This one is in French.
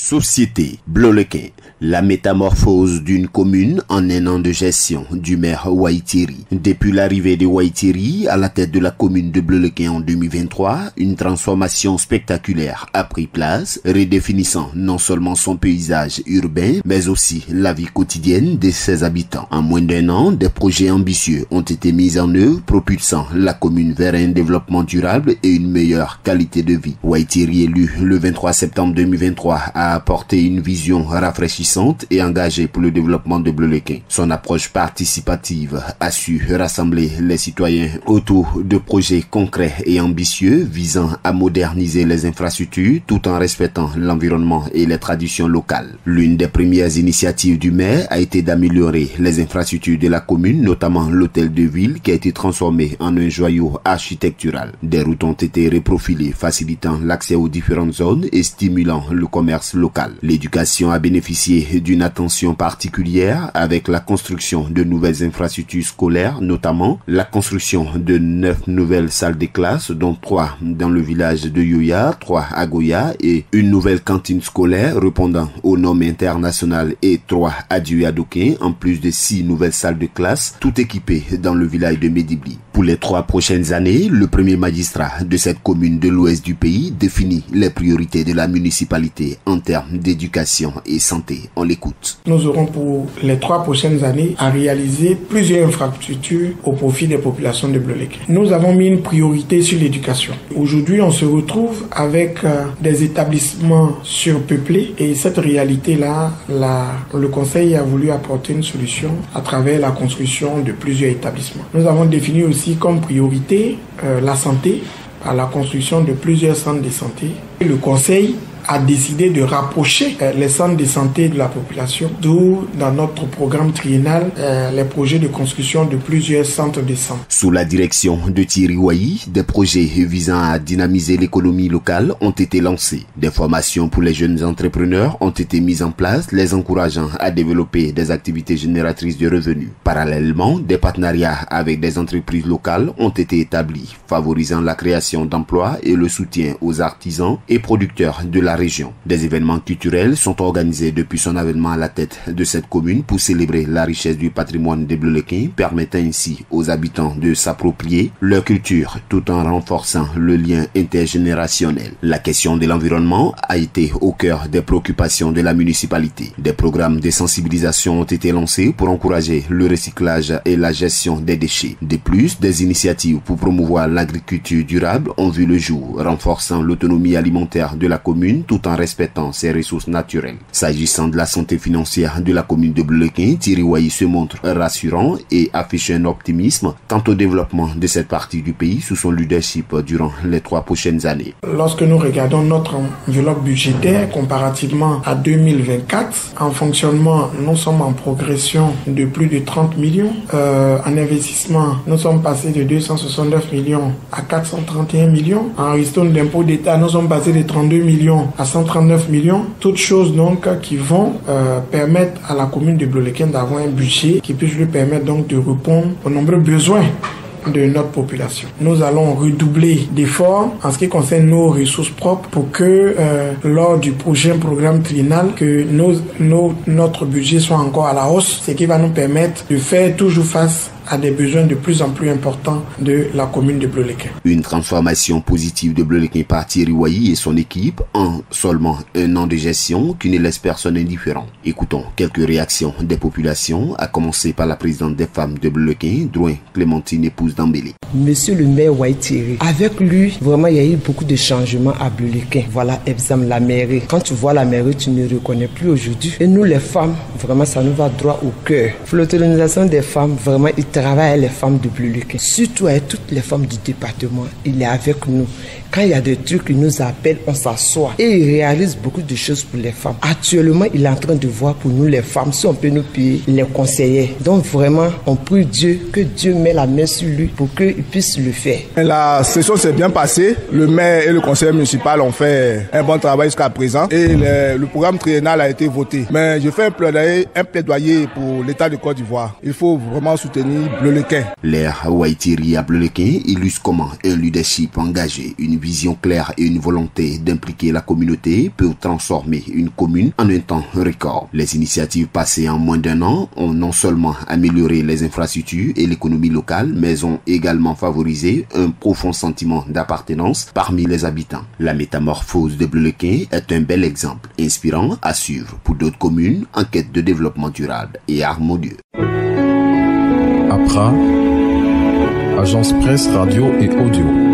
Société Bleu-Lequin, la métamorphose d'une commune en un an de gestion du maire Waitiri. Depuis l'arrivée de Waitiri à la tête de la commune de Bleu-Lequin en 2023, une transformation spectaculaire a pris place, redéfinissant non seulement son paysage urbain, mais aussi la vie quotidienne de ses habitants. En moins d'un an, des projets ambitieux ont été mis en œuvre, propulsant la commune vers un développement durable et une meilleure qualité de vie. Waitiri, élu le 23 septembre 2023, a apporté une vision rafraîchissante et engagée pour le développement de Bleu-Lequin. Son approche participative a su rassembler les citoyens autour de projets concrets et ambitieux visant à moderniser les infrastructures tout en respectant l'environnement et les traditions locales. L'une des premières initiatives du maire a été d'améliorer les infrastructures de la commune, notamment l'hôtel de ville qui a été transformé en un joyau architectural. Des routes ont été reprofilées, facilitant l'accès aux différentes zones et stimulant le commerce local. L'éducation a bénéficié d'une attention particulière avec la construction de nouvelles infrastructures scolaires, notamment la construction de 9 nouvelles salles de classe, dont 3 dans le village de Yoya, 3 à Goya et une nouvelle cantine scolaire répondant aux normes internationales et 3 à Duyadoquin, en plus de 6 nouvelles salles de classe, toutes équipées dans le village de Medibli. Pour les 3 prochaines années, le premier magistrat de cette commune de l'ouest du pays définit les priorités de la municipalité en termes d'éducation et santé. On l'écoute. Nous aurons pour les 3 prochaines années à réaliser plusieurs infrastructures au profit des populations de Bleu-Lequin. Nous avons mis une priorité sur l'éducation. Aujourd'hui, on se retrouve avec des établissements surpeuplés et cette réalité-là, le conseil a voulu apporter une solution à travers la construction de plusieurs établissements. Nous avons défini aussi comme priorité la santé par la construction de plusieurs centres de santé. Et le conseil a décidé de rapprocher les centres de santé de la population, d'où dans notre programme triennal les projets de construction de plusieurs centres de santé. Sous la direction de Thierry Wayi, des projets visant à dynamiser l'économie locale ont été lancés. Des formations pour les jeunes entrepreneurs ont été mises en place, les encourageant à développer des activités génératrices de revenus. Parallèlement, des partenariats avec des entreprises locales ont été établis, favorisant la création d'emplois et le soutien aux artisans et producteurs de la région. Des événements culturels sont organisés depuis son avènement à la tête de cette commune pour célébrer la richesse du patrimoine de Bleu-Lequin, permettant ainsi aux habitants de s'approprier leur culture tout en renforçant le lien intergénérationnel. La question de l'environnement a été au cœur des préoccupations de la municipalité. Des programmes de sensibilisation ont été lancés pour encourager le recyclage et la gestion des déchets. De plus, des initiatives pour promouvoir l'agriculture durable ont vu le jour, renforçant l'autonomie alimentaire de la commune tout en respectant ses ressources naturelles. S'agissant de la santé financière de la commune de Bleu-Lequin, Thierry Wayi se montre rassurant et affiche un optimisme quant au développement de cette partie du pays sous son leadership durant les 3 prochaines années. Lorsque nous regardons notre enveloppe budgétaire comparativement à 2024, en fonctionnement, nous sommes en progression de plus de 30 millions. En investissement, nous sommes passés de 269 millions à 431 millions. En ristourne d'impôt d'État, nous sommes passés de 32 millions à 139 millions. Toutes choses donc qui vont permettre à la commune de Bleu-Lequin d'avoir un budget qui puisse lui permettre donc de répondre aux nombreux besoins de notre population. Nous allons redoubler d'efforts en ce qui concerne nos ressources propres pour que lors du prochain programme triennal que notre budget soit encore à la hausse, ce qui va nous permettre de faire toujours face à des besoins de plus en plus importants de la commune de Bleu-Lequin. Une transformation positive de Bleu-Lequin par Thierry Wayi et son équipe en seulement un an de gestion qui ne laisse personne indifférent. Écoutons quelques réactions des populations, à commencer par la présidente des femmes de Bleu-Lequin, Drouin Clémentine, épouse d'Ambélé. Monsieur le maire Waitiri, avec lui, vraiment il y a eu beaucoup de changements à Bleu-Lequin. Voilà, exemple la mairie. Quand tu vois la mairie, tu ne reconnais plus aujourd'hui. Et nous les femmes, vraiment ça nous va droit au cœur. Pour l'autonomisation des femmes, vraiment il travaille avec les femmes de Bleu-Lequin, surtout avec toutes les femmes du département. Il est avec nous. Quand il y a des trucs, il nous appelle, on s'assoit. Et il réalise beaucoup de choses pour les femmes. Actuellement, il est en train de voir pour nous les femmes, si on peut nous payer les conseillers. Donc vraiment, on prie Dieu, que Dieu met la main sur lui pour qu'il puisse le faire. La session s'est bien passée. Le maire et le conseiller municipal ont fait un bon travail jusqu'à présent. Et le programme triennal a été voté. Mais je fais un plaidoyer pour l'État de Côte d'Ivoire. Il faut vraiment soutenir Bleu-Lequin. L'ère Waitiri à Bleu-Lequin illustre comment un leadership engagé, une vision claire et une volonté d'impliquer la communauté peuvent transformer une commune en un temps record. Les initiatives passées en moins d'un an ont non seulement amélioré les infrastructures et l'économie locale, mais ont également favorisé un profond sentiment d'appartenance parmi les habitants. La métamorphose de Bleulequin est un bel exemple, inspirant à suivre pour d'autres communes en quête de développement durable et harmonieux. APRA, Agence Presse, Radio et Audio.